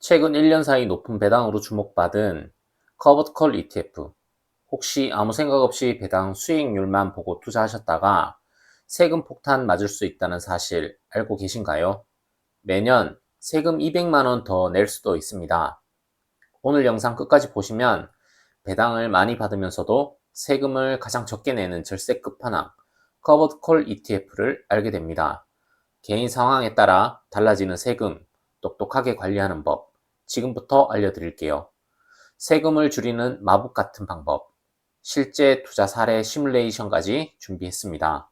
최근 1년 사이 높은 배당으로 주목받은 커버드콜 ETF. 혹시 아무 생각 없이 배당 수익률만 보고 투자하셨다가 세금 폭탄 맞을 수 있다는 사실 알고 계신가요? 매년 세금 200만 원 더 낼 수도 있습니다. 오늘 영상 끝까지 보시면 배당을 많이 받으면서도 세금을 가장 적게 내는 절세 끝판왕 커버드콜 ETF를 알게 됩니다. 개인 상황에 따라 달라지는 세금, 똑똑하게 관리하는 법, 지금부터 알려드릴게요. 세금을 줄이는 마법 같은 방법, 실제 투자 사례 시뮬레이션까지 준비했습니다.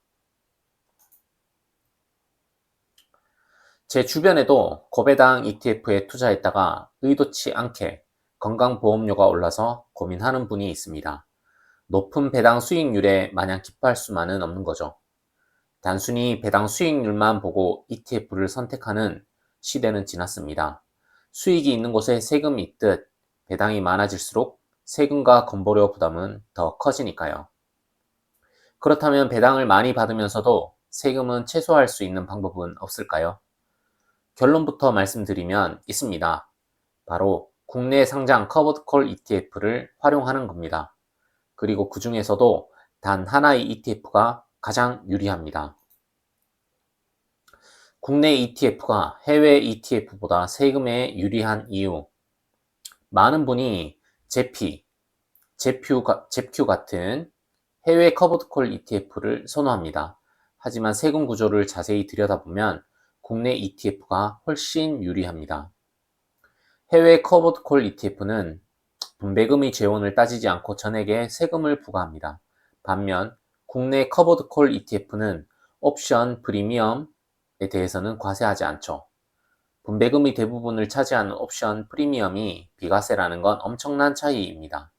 제 주변에도 고배당 ETF에 투자했다가 의도치 않게 건강보험료가 올라서 고민하는 분이 있습니다. 높은 배당 수익률에 마냥 기뻐할 수만은 없는 거죠. 단순히 배당 수익률만 보고 ETF를 선택하는 시대는 지났습니다. 수익이 있는 곳에 세금이 있듯 배당이 많아질수록 세금과 건보료 부담은 더 커지니까요. 그렇다면 배당을 많이 받으면서도 세금은 최소화할 수 있는 방법은 없을까요? 결론부터 말씀드리면 있습니다. 바로 국내 상장 커버드콜 ETF를 활용하는 겁니다. 그리고 그 중에서도 단 하나의 ETF가 가장 유리합니다. 국내 ETF가 해외 ETF보다 세금에 유리한 이유. 많은 분이 제피, 제퓨 같은 해외 커버드콜 ETF를 선호합니다. 하지만 세금 구조를 자세히 들여다보면 국내 ETF가 훨씬 유리합니다. 해외 커버드콜 ETF는 분배금의 재원을 따지지 않고 전액에 세금을 부과합니다. 반면 국내 커버드콜 ETF는 옵션 프리미엄에 대해서는 과세하지 않죠. 분배금의 대부분을 차지하는 옵션 프리미엄이 비과세라는 건 엄청난 차이입니다.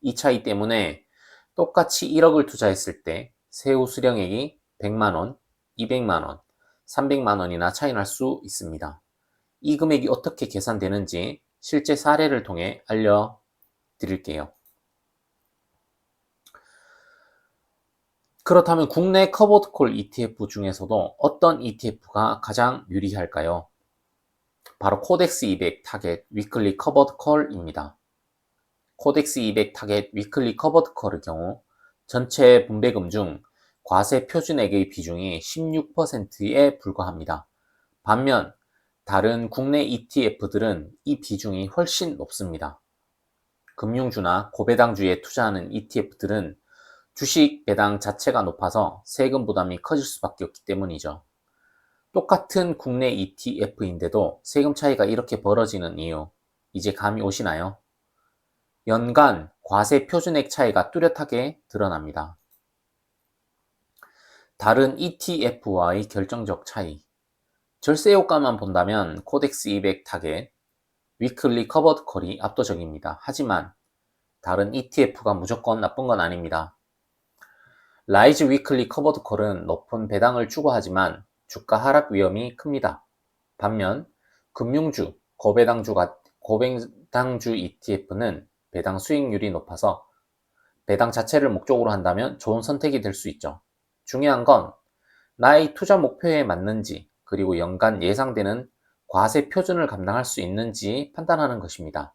이 차이 때문에 똑같이 1억을 투자했을 때 세후 수령액이 100만원, 200만원, 300만원이나 차이 날 수 있습니다. 이 금액이 어떻게 계산되는지 실제 사례를 통해 알려드릴게요. 그렇다면 국내 커버드콜 ETF 중에서도 어떤 ETF가 가장 유리할까요? 바로 코덱스 200 타겟 위클리 커버드 콜입니다. 코덱스 200 타겟 위클리 커버드 콜의 경우 전체 분배금 중 과세 표준액의 비중이 16%에 불과합니다. 반면 다른 국내 ETF들은 이 비중이 훨씬 높습니다. 금융주나 고배당주에 투자하는 ETF들은 주식 배당 자체가 높아서 세금 부담이 커질 수밖에 없기 때문이죠. 똑같은 국내 ETF인데도 세금 차이가 이렇게 벌어지는 이유, 이제 감이 오시나요? 연간 과세 표준액 차이가 뚜렷하게 드러납니다. 다른 ETF와의 결정적 차이. 절세 효과만 본다면 코덱스 200 타겟, 위클리 커버드 콜이 압도적입니다. 하지만 다른 ETF가 무조건 나쁜 건 아닙니다. 라이즈 위클리 커버드 콜은 높은 배당을 추구하지만 주가 하락 위험이 큽니다. 반면 금융주, 고배당주 ETF는 배당 수익률이 높아서 배당 자체를 목적으로 한다면 좋은 선택이 될 수 있죠. 중요한 건 나의 투자 목표에 맞는지 그리고 연간 예상되는 과세 표준을 감당할 수 있는지 판단하는 것입니다.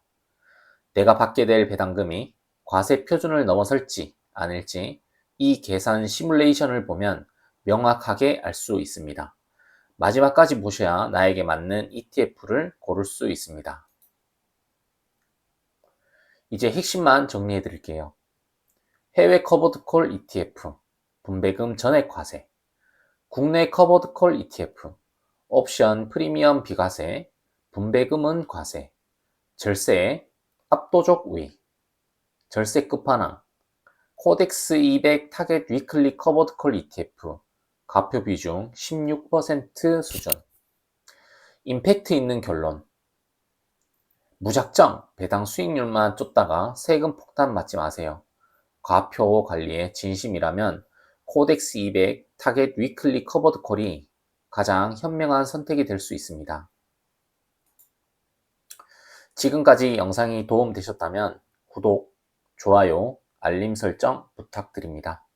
내가 받게 될 배당금이 과세 표준을 넘어설지 아닐지 이 계산 시뮬레이션을 보면 명확하게 알 수 있습니다. 마지막까지 보셔야 나에게 맞는 ETF를 고를 수 있습니다. 이제 핵심만 정리해 드릴게요. 해외 커버드콜 ETF, 분배금 전액 과세, 국내 커버드콜 ETF, 옵션 프리미엄 비과세, 분배금은 과세, 절세, 압도적 우위, 절세 끝판왕, 코덱스 200 타겟 위클리 커버드콜 ETF, 가표 비중 16% 수준. 임팩트 있는 결론. 무작정 배당 수익률만 쫓다가 세금 폭탄 맞지 마세요. 과표 관리에 진심이라면 코덱스 200 타겟 위클리 커버드 콜이 가장 현명한 선택이 될 수 있습니다. 지금까지 영상이 도움되셨다면 구독, 좋아요, 알림 설정 부탁드립니다.